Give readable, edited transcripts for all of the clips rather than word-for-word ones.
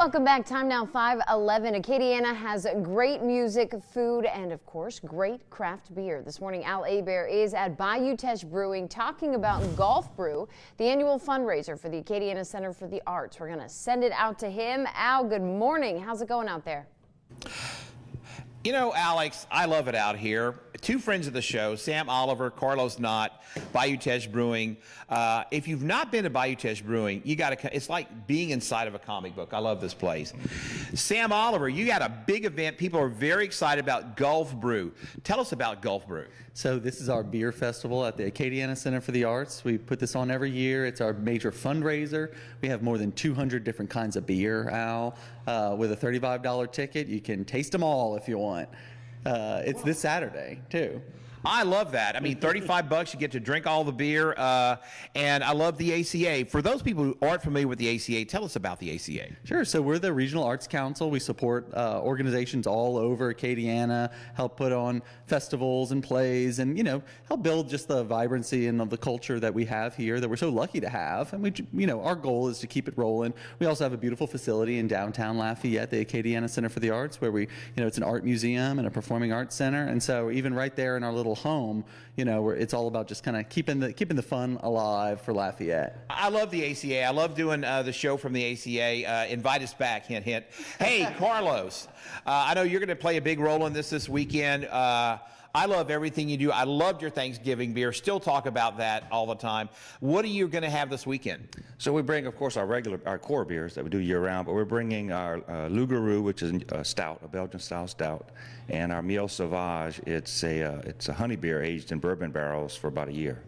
Welcome back. Time now 5:11. Acadiana has great music, food, and of course, great craft beer. This morning, Al Hebert is at Bayouches Brewing talking about Golf Brew, the annual fundraiser for the Acadiana Center for the Arts. We're going to send it out to him. Al, good morning. How's it going out there? You know, Alex, I love it out here. Two friends of the show, Sam Oliver, Carlos Knott, Bayouches Brewing. If you've not been to Bayouches Brewing, you got to. It's like being inside of a comic book. I love this place. Sam Oliver, you got a big event. People are very excited about Golf Brew. Tell us about Golf Brew. So this is our beer festival at the Acadiana Center for the Arts. We put this on every year. It's our major fundraiser. We have more than 200 different kinds of beer, Al. With a $35 ticket, you can taste them all if you want. It's this Saturday, too. I love that. I mean, 35 bucks, you get to drink all the beer, and I love the ACA. For those people who aren't familiar with the ACA, tell us about the ACA. Sure. So we're the Regional Arts Council. We support organizations all over Acadiana, help put on festivals and plays, and, you know, help build just the vibrancy and of the culture that we have here that we're so lucky to have. And we, you know, our goal is to keep it rolling. We also have a beautiful facility in downtown Lafayette, the Acadiana Center for the Arts, where we, you know, it's an art museum and a performing arts center. And so even right there in our little home, you know, where it's all about just kind of keeping the fun alive for Lafayette. I love the ACA. I love doing the show from the ACA. Invite us back, hint, hint. Hey, Carlos, I know you're going to play a big role in this weekend. I love everything you do. I loved your Thanksgiving beer. Still talk about that all the time. What are you going to have this weekend? So we bring, of course, our core beers that we do year-round, but we're bringing our Loup-Garou, which is a stout, a Belgian-style stout, and our Miel Sauvage. It's a honey beer aged in bourbon barrels for about a year.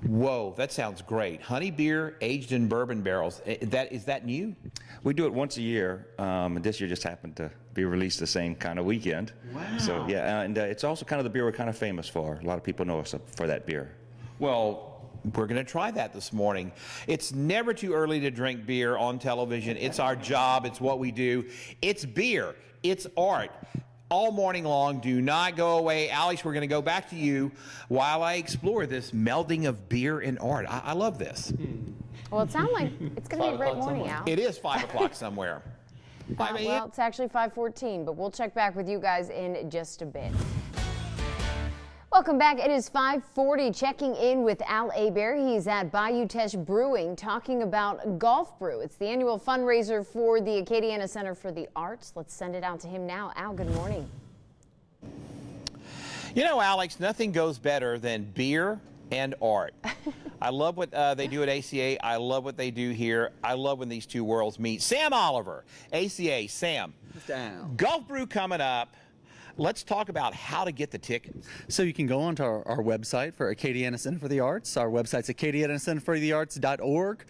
Whoa, that sounds great. Honey beer aged in bourbon barrels. Is that new? We do it once a year, and this year just happened to be released the same kind of weekend. Wow. So, yeah, and it's also kind of the beer we're kind of famous for. A lot of people know us for that beer. Well, we're going to try that this morning. It's never too early to drink beer on television. It's our job. It's what we do. It's beer. It's art. All morning long. Do not go away. Alex, we're going to go back to you while I explore this melding of beer and art. I love this. Well, it sounds like it's going to be a great morning, Al. It is 5 o'clock somewhere. Well, it's actually 5:14, but we'll check back with you guys in just a bit. Welcome back. It is 5:40. Checking in with Al Hebert. He's at Bayouches Brewing talking about Golf Brew. It's the annual fundraiser for the Acadiana Center for the Arts. Let's send it out to him now. Al, good morning. You know, Alex, nothing goes better than beer and art. I love what they do at ACA. I love what they do here. I love when these two worlds meet. Sam Oliver, ACA. Sam, Down. Golf Brew coming up. Let's talk about how to get the tickets. So you can go onto our website for Acadiana Center for the Arts. Our website's acadianacenterforthearts.org.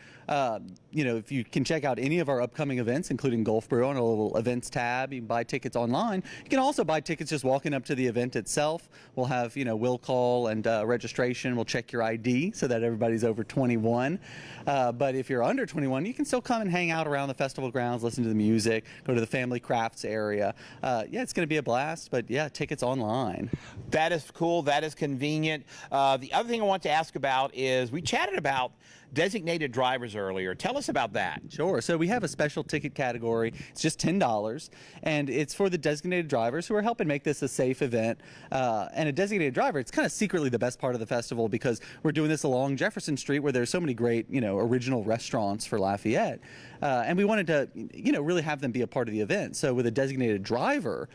You know, if you can check out any of our upcoming events, including Golf Brew, on a little events tab. You can buy tickets online. You can also buy tickets just walking up to the event itself. We'll have, you know, will call and registration. We'll check your ID so that everybody's over 21. But if you're under 21, you can still come and hang out around the festival grounds, listen to the music, go to the family crafts area. Yeah, it's going to be a blast, but yeah, tickets online. That is cool. That is convenient. The other thing I want to ask about is we chatted about designated drivers earlier. Tell us about that. Sure. So we have a special ticket category. It's just $10, and it's for the designated drivers who are helping make this a safe event. And a designated driver, it's kind of secretly the best part of the festival because we're doing this along Jefferson Street where there's so many great, you know, original restaurants for Lafayette. And we wanted to, you know, really have them be a part of the event. So with a designated driver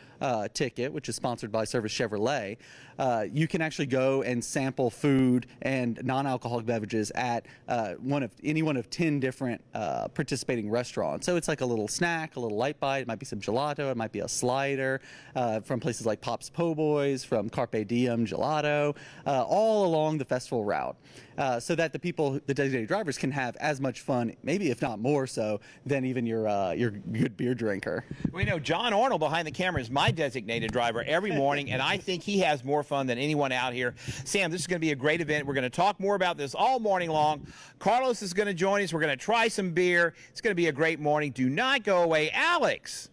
ticket, which is sponsored by Service Chevrolet, you can actually go and sample food and non-alcoholic beverages at any one of 10 different participating restaurants. So it's like a little snack, a little light bite. It might be some gelato. It might be a slider from places like Pop's Po' Boys, from Carpe Diem Gelato, all along the festival route. So that the designated drivers can have as much fun, maybe if not more so, than even your good beer drinker. We know John Arnold behind the camera is my designated driver every morning, and I think he has more fun than anyone out here. Sam, this is going to be a great event. We're going to talk more about this all morning long. Carlos is going to join us. We're going to try some beer. It's going to be a great morning. Do not go away. Alex,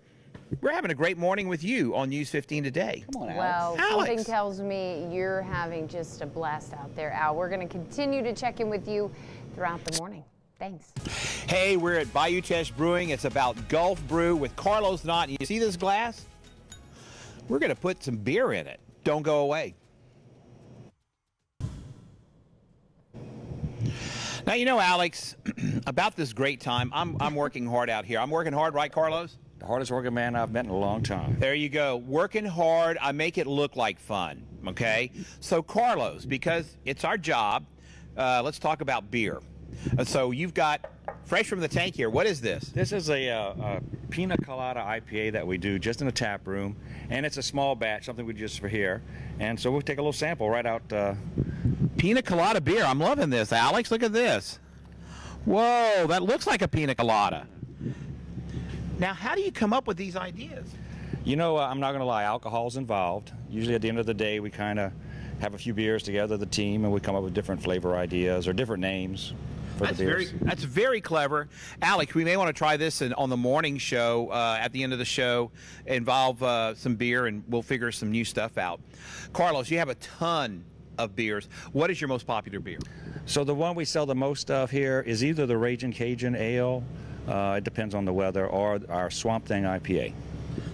we're having a great morning with you on News 15 today. Come on, Alex. Well, Alex. something tells me you're having just a blast out there, Al. We're going to continue to check in with you throughout the morning. Thanks. Hey, we're at Bayouches Brewing. It's about Gulf Brew with Carlos Knott. You see this glass? We're going to put some beer in it. Don't go away. Now, you know, Alex, about this great time, I'm working hard out here. I'm working hard, right, Carlos? The hardest working man I've met in a long time. There you go. Working hard. I make it look like fun, okay? So, Carlos, because it's our job, let's talk about beer. So you've got fresh from the tank here. What is this? This is a Pina Colada IPA that we do just in the tap room, and it's a small batch, something we just for here. And so we'll take a little sample right out. Pina Colada beer. I'm loving this, Alex. Look at this. Whoa, that looks like a Pina Colada. Now, how do you come up with these ideas? You know, I'm not going to lie, alcohol's involved. Usually at the end of the day, we kind of have a few beers together, the team, and we come up with different flavor ideas or different names. That's very clever. Alex, we may want to try this on the morning show at the end of the show, involve some beer, and we'll figure some new stuff out. Carlos, you have a ton of beers. What is your most popular beer? So the one we sell the most of here is either the Ragin' Cajun Ale, it depends on the weather, or our Swamp Thing IPA.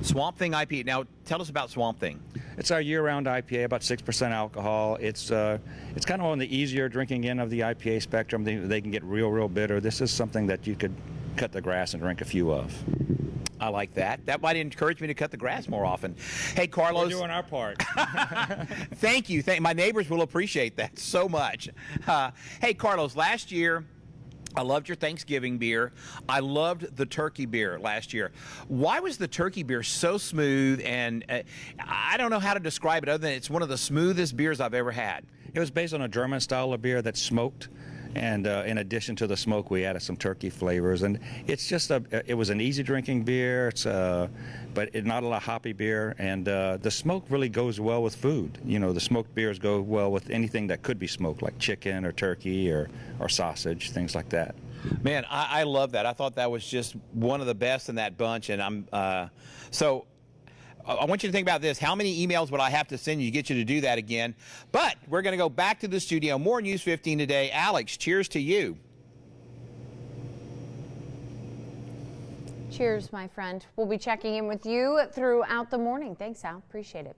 Swamp Thing IPA. Now, tell us about Swamp Thing. It's our year-round IPA, about 6% alcohol. It's kind of on the easier drinking end of the IPA spectrum. They can get real bitter. This is something that you could cut the grass and drink a few of. I like that. That might encourage me to cut the grass more often. Hey, Carlos. We're doing our part. Thank you. My neighbors will appreciate that so much. Hey, Carlos, last year, I loved your Thanksgiving beer. I loved the turkey beer last year. Why was the turkey beer so smooth? And I don't know how to describe it other than it's one of the smoothest beers I've ever had. It was based on a German style of beer that's smoked. And in addition to the smoke, we added some turkey flavors. And it's just it was an easy drinking beer. But not a lot of hoppy beer. And the smoke really goes well with food. You know, the smoked beers go well with anything that could be smoked, like chicken or turkey or sausage, things like that. Man, I love that. I thought that was just one of the best in that bunch. And so I want you to think about this. How many emails would I have to send you to get you to do that again? But we're going to go back to the studio. More News 15 today. Alex, cheers to you. Cheers, my friend. We'll be checking in with you throughout the morning. Thanks, Al. Appreciate it.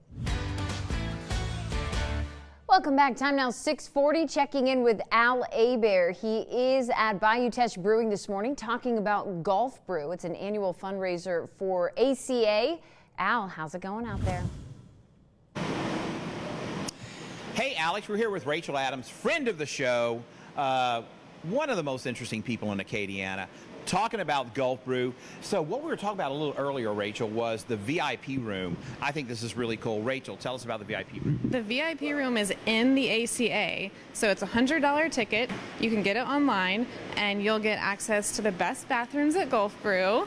Welcome back. Time now 6:40. Checking in with Al Hebert. He is at Bayouches Brewing this morning talking about Gulf Brew. It's an annual fundraiser for ACA. Al, how's it going out there? Hey, Alex, we're here with Rachel Adams, friend of the show, one of the most interesting people in Acadiana, talking about Gulf Brew. So what we were talking about a little earlier, Rachel, was the VIP room. I think this is really cool. Rachel, tell us about the VIP room. The VIP room is in the ACA, so it's a $100 ticket. You can get it online, and you'll get access to the best bathrooms at Gulf Brew.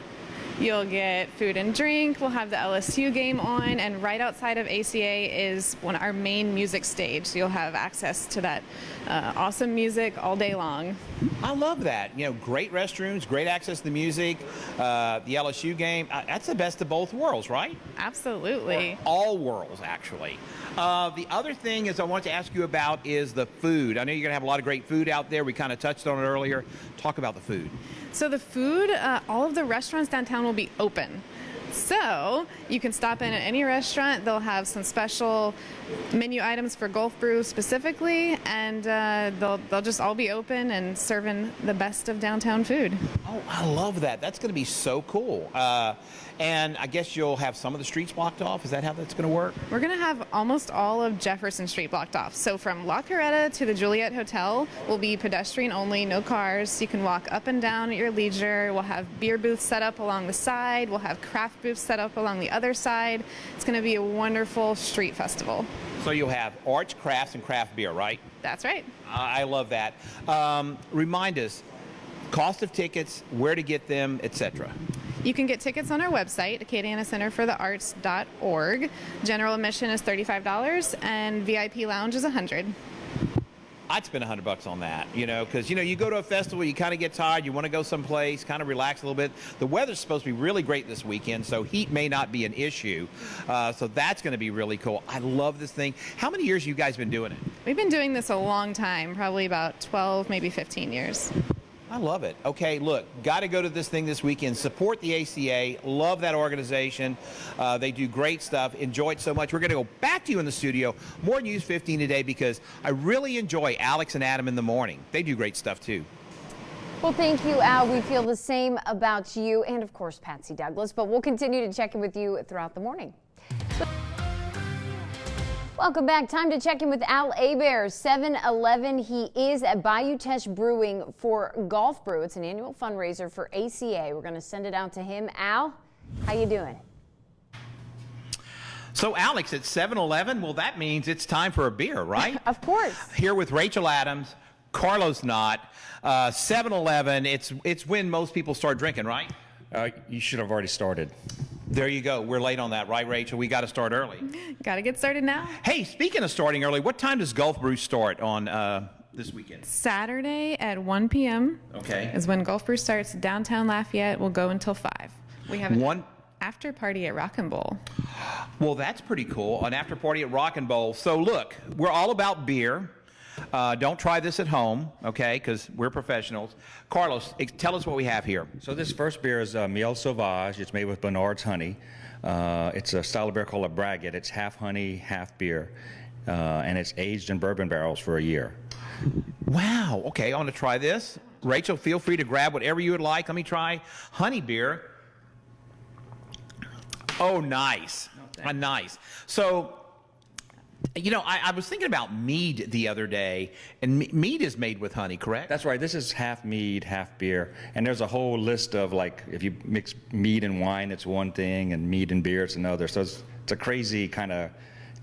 You'll get food and drink. We'll have the LSU game on, and right outside of ACA is our main music stage. So you'll have access to that awesome music all day long. I love that. You know, great restrooms, great access to the music, the LSU game. That's the best of both worlds, right? Absolutely. Or all worlds, actually. The other thing is I want to ask you about is the food. I know you're going to have a lot of great food out there. We kind of touched on it earlier. Talk about the food. So the food, all of the restaurants downtown will be open. So you can stop in at any restaurant. They'll have some special menu items for Gulf Brew specifically, and they'll just all be open and serving the best of downtown food. Oh, I love that. That's going to be so cool. And I guess you'll have some of the streets blocked off. Is that how that's going to work? We're going to have almost all of Jefferson Street blocked off. So from La Coretta to the Juliet Hotel will be pedestrian only, no cars. You can walk up and down at your leisure. We'll have beer booths set up along the side. We'll have craft booths set up along the other side. It's going to be a wonderful street festival. So you'll have arts, crafts, and craft beer, right? That's right. I love that. Remind us, cost of tickets, where to get them, etc. You can get tickets on our website, acadianacenterforthearts.org. General admission is $35, and VIP lounge is $100. I'd spend $100 on that, you know, because, you know, you go to a festival, you kind of get tired, you want to go someplace, kind of relax a little bit. The weather's supposed to be really great this weekend, so heat may not be an issue. So that's going to be really cool. I love this thing. How many years have you guys been doing it? We've been doing this a long time, probably about 12, maybe 15 years. I love it. Okay, look, got to go to this thing this weekend. Support the ACA. Love that organization. They do great stuff. Enjoy it so much. We're going to go back to you in the studio. More News 15 today because I really enjoy Alex and Adam in the morning. They do great stuff too. Well, thank you, Al. We feel the same about you and, of course, Patsy Douglas. But we'll continue to check in with you throughout the morning. Welcome back. Time to check in with Al Hebert, 7-11. He is at Bayouches Brewing for Golf Brew. It's an annual fundraiser for ACA. We're going to send it out to him. Al, how you doing? So, Alex, at 7-11, well, that means it's time for a beer, right? Of course. Here with Rachel Adams, Carlos Knott, 7-11. It's when most people start drinking, right? You should have already started. There you go. We're late on that, right, Rachel? We got to start early. Got to get started now. Hey, speaking of starting early, what time does Golf Brew start on this weekend? Saturday at 1 p.m. Okay. is when Golf Brew starts. Downtown Lafayette will go until 5. We have an after party at Rock and Bowl. Well, that's pretty cool. An after party at Rock and Bowl. So look, we're all about beer. Don't try this at home, okay, because we're professionals. Carlos, tell us what we have here. So this first beer is Miel Sauvage. It's made with Bernard's honey. It's a style of beer called a braggot. It's half honey, half beer, and it's aged in bourbon barrels for a year. Wow. Okay, I want to try this. Rachel, feel free to grab whatever you would like. Let me try honey beer. Oh, nice. Nice. So, you know, I was thinking about mead the other day, and mead is made with honey, correct? That's right. This is half mead, half beer. And there's a whole list of, like, if you mix mead and wine, it's one thing, and mead and beer, it's another. So it's a crazy kind of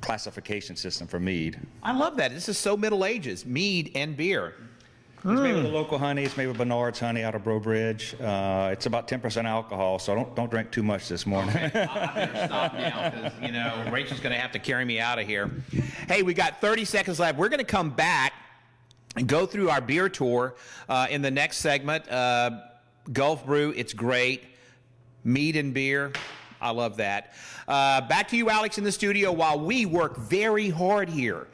classification system for mead. I love that. This is so Middle Ages, mead and beer. It's made with the local honey. It's made with Bernard's honey out of Brew. It's about 10% alcohol, so don't drink too much this morning. Okay. I better stop now because, you know, Rachel's going to have to carry me out of here. Hey, we got 30 seconds left. We're going to come back and go through our beer tour in the next segment. Gulf Brew, it's great. Mead and beer, I love that. Back to you, Alex, in the studio while we work very hard here.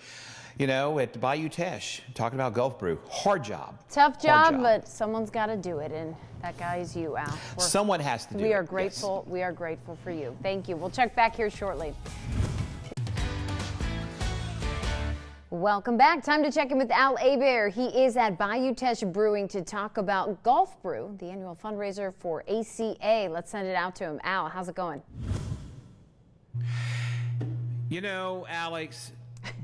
You know, at Bayouches, talking about Gulf Brew. Hard job. Tough job, but someone's got to do it, and that guy is you, Al. Someone has to do it. We are grateful. Yes. We are grateful for you. Thank you. We'll check back here shortly. Welcome back. Time to check in with Al Hebert. He is at Bayouches Brewing to talk about Gulf Brew, the annual fundraiser for ACA. Let's send it out to him. Al, how's it going? You know, Alex,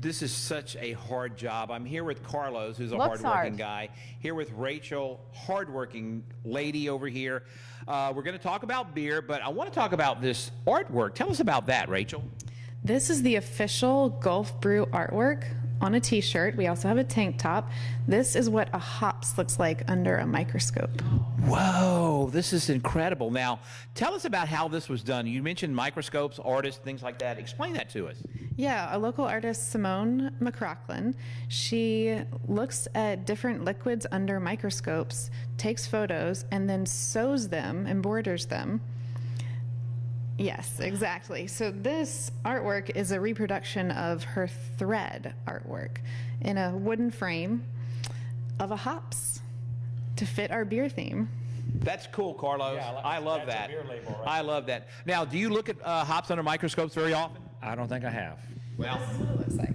this is such a hard job. I'm here with Carlos, who's a hardworking guy. Here with Rachel, hardworking lady over here. We're going to talk about beer, but I want to talk about this artwork. Tell us about that, Rachel. This is the official Gulf Brew artwork on a t-shirt. We also have a tank top. This is what a hops looks like under a microscope. Whoa, this is incredible. Now, tell us about how this was done. You mentioned microscopes, artists, things like that. Explain that to us. Yeah, a local artist, Simone Mcrocklin, she looks at different liquids under microscopes, takes photos, and then sews them, embroiders them. Yes, exactly. So this artwork is a reproduction of her thread artwork in a wooden frame of a hops to fit our beer theme. That's cool, Carlos. Yeah, I love that. Beer label, right? I love that. Now, do you look at hops under microscopes very often? I don't think I have. Well, This is what it looks like.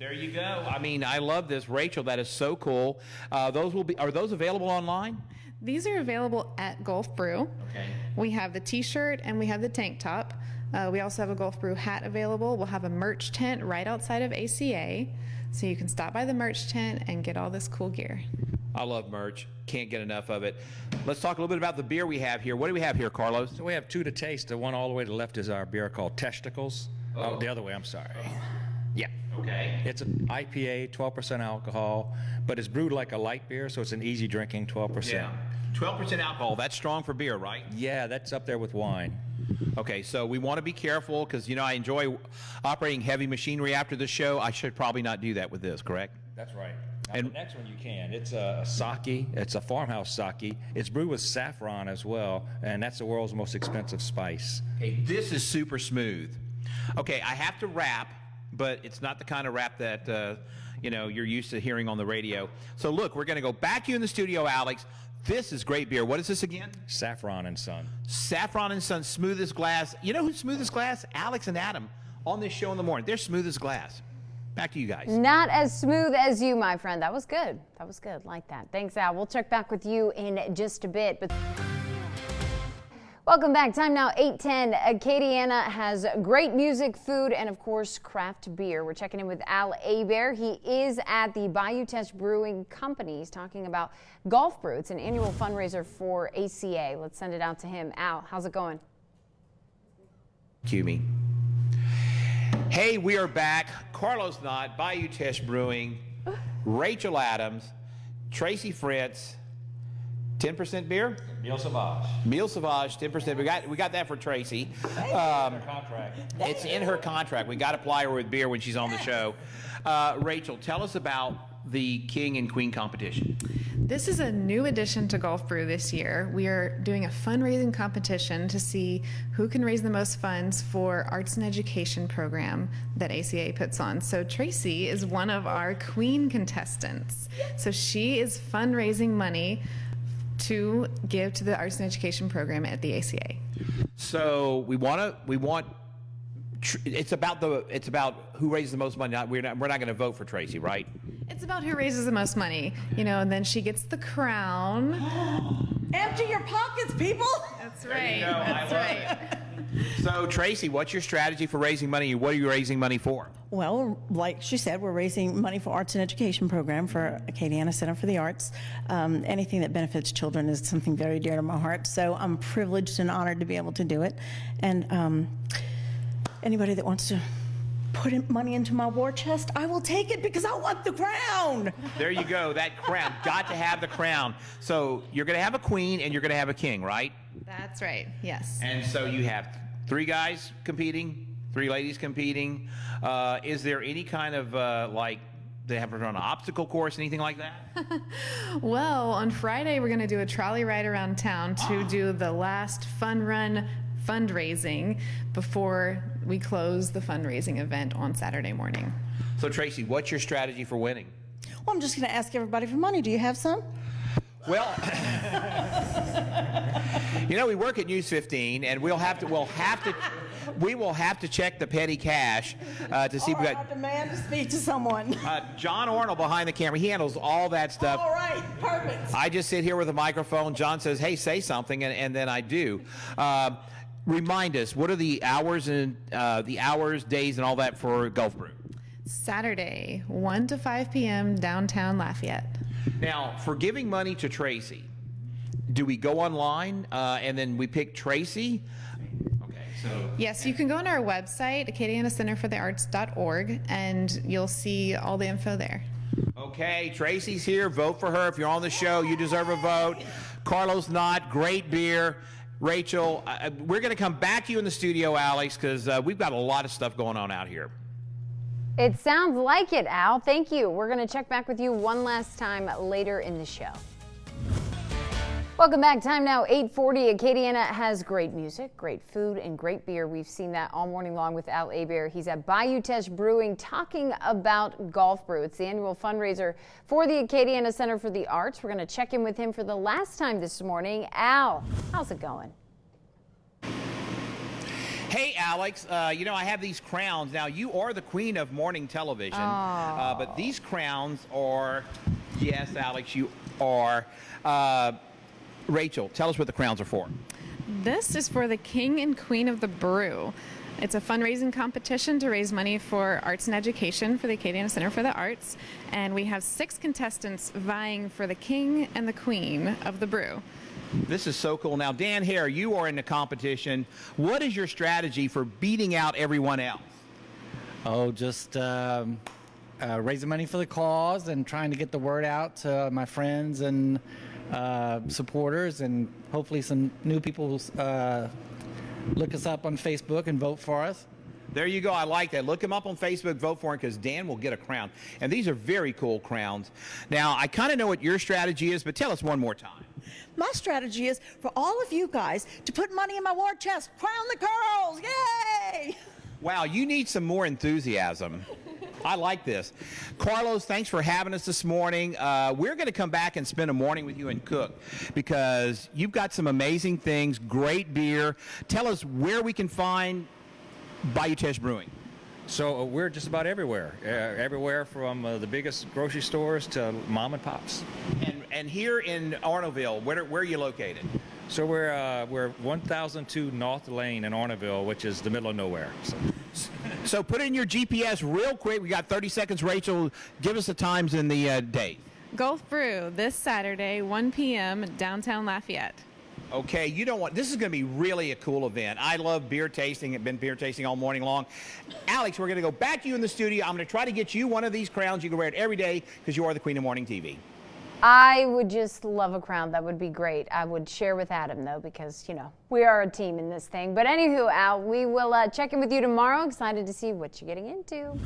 there you go. I mean, I love this. Rachel, that is so cool. Are those available online? These are available at Gulf Brew. Okay. We have the t-shirt and we have the tank top. We also have a Gulf Brew hat available. We'll have a merch tent right outside of ACA. So you can stop by the merch tent and get all this cool gear. I love merch. Can't get enough of it. Let's talk a little bit about the beer we have here. What do we have here, Carlos? So we have two to taste. The one all the way to the left is our beer called Testicles. Oh, the other way, I'm sorry. Yeah. Okay. It's an IPA, 12% alcohol, but it's brewed like a light beer, so it's an easy drinking 12%. Yeah. 12% alcohol. That's strong for beer, right? Yeah, that's up there with wine. Okay, so we want to be careful because, you know, I enjoy operating heavy machinery after the show. I should probably not do that with this, correct? That's right. Now, the next one you can. It's a sake. It's a farmhouse sake. It's brewed with saffron as well, and that's the world's most expensive spice. Okay, this is super smooth. Okay, I have to rap, but it's not the kind of rap that, you know, you're used to hearing on the radio. So, look, we're going to go back to you in the studio, Alex. This is great beer. What is this again? Saffron and Son. Saffron and Son, smoothest glass. You know who's smoothest glass? Alex and Adam on this show in the morning. They're smoothest glass. Back to you guys. Not as smooth as you, my friend. That was good. That was good. Like that. Thanks, Al. We'll check back with you in just a bit. But welcome back. Time now 8:10. Acadiana has great music, food, and of course craft beer. We're checking in with Al Abair. He is at the Bayouches Brewing Company. He's talking about Golf Brew. It's an annual fundraiser for ACA. Let's send it out to him. Al, how's it going? Cue me. Hey, we are back. Carlos Knott, Bayouches Brewing, Rachel Adams, Tracy Fritz, 10% beer? Meal Sauvage. Meal Sauvage, 10%. We got that for Tracy. Contract. It's in her contract. We got to ply her with beer when she's on the show. Rachel, tell us about the King and Queen competition. This is a new addition to Golf Brew this year. We are doing a fundraising competition to see who can raise the most funds for arts and education program that ACA puts on. So Tracy is one of our Queen contestants. So she is fundraising money to give to the arts and education program at the ACA. So it's about who raises the most money. We're not going to vote for Tracy, right? It's about who raises the most money, you know, and then she gets the crown. Empty your pockets, people. That's right. That's right. So Tracy, what's your strategy for raising money? What are you raising money for? Well, like she said, we're raising money for arts and education program for Acadiana Center for the Arts. Anything that benefits children is something very dear to my heart. So I'm privileged and honored to be able to do it. And anybody that wants to put money into my war chest, I will take it because I want the crown. There you go, that crown. Got to have the crown. So you're going to have a queen and you're going to have a king, right? That's right, yes. And so you have 3 guys competing, 3 ladies competing. Is there any kind of they have to run an obstacle course, anything like that? Well, on Friday we're going to do a trolley ride around town to do the last fun run fundraising before we close the fundraising event on Saturday morning. So Tracy, what's your strategy for winning? Well, I'm just going to ask everybody for money. Do you have some? Well, you know, we work at News 15, and we will have to check the petty cash to see if we got. I demand to speak to someone. John Arnold behind the camera. He handles all that stuff. All right, perfect. I just sit here with a microphone. John says, "Hey, say something," and then I do. Remind us, what are the hours and days, and all that for Golf Brew? Saturday, 1 to 5 p.m. downtown Lafayette. Now, for giving money to Tracy, do we go online and then we pick Tracy? Okay, so. Yes, you can go on our website, acadianacenterforthearts.org, and you'll see all the info there. Okay, Tracy's here. Vote for her. If you're on the show, you deserve a vote. Carlos Knott, great beer. Rachel, we're going to come back to you in the studio, Alex, because we've got a lot of stuff going on out here. It sounds like it, Al. Thank you. We're going to check back with you one last time later in the show. Welcome back. Time now 8:40. Acadiana has great music, great food, and great beer. We've seen that all morning long with Al Abair. He's at Bayouches Brewing talking about Golf Brew. It's the annual fundraiser for the Acadiana Center for the Arts. We're going to check in with him for the last time this morning. Al, how's it going? Hey, Alex, you know, I have these crowns. Now, you are the queen of morning television, but these crowns are, yes, Alex, you are. Rachel, tell us what the crowns are for. This is for the King and Queen of the Brew. It's a fundraising competition to raise money for arts and education for the Acadiana Center for the Arts, and we have 6 contestants vying for the King and the Queen of the Brew. This is so cool. Now, Dan Hare, you are in the competition. What is your strategy for beating out everyone else? Oh, just raising money for the cause and trying to get the word out to my friends and supporters, and hopefully some new people look us up on Facebook and vote for us. There you go. I like that. Look him up on Facebook, vote for him, because Dan will get a crown. And these are very cool crowns. Now, I kind of know what your strategy is, but tell us one more time. My strategy is for all of you guys to put money in my war chest. Crown the girls. Yay! Wow, you need some more enthusiasm. I like this. Carlos, thanks for having us this morning. We're going to come back and spend a morning with you and cook because you've got some amazing things, great beer. Tell us where we can find Bayouches Brewing. So we're just about everywhere, everywhere from the biggest grocery stores to mom and pops. And here in Arnaudville, where are you located? So we're 1002 North Lane in Arnaudville, which is the middle of nowhere. So put in your GPS real quick. We got 30 seconds. Rachel, give us the times and the date. Gulf Brew this Saturday, 1 p.m. downtown Lafayette. Okay, you don't want, this is going to be really a cool event. I love beer tasting. I've been beer tasting all morning long. Alex, we're going to go back to you in the studio. I'm going to try to get you one of these crowns. You can wear it every day because you are the queen of morning TV. I would just love a crown. That would be great. I would share with Adam, though, because, you know, we are a team in this thing. But anywho, Al, we will check in with you tomorrow. Excited to see what you're getting into.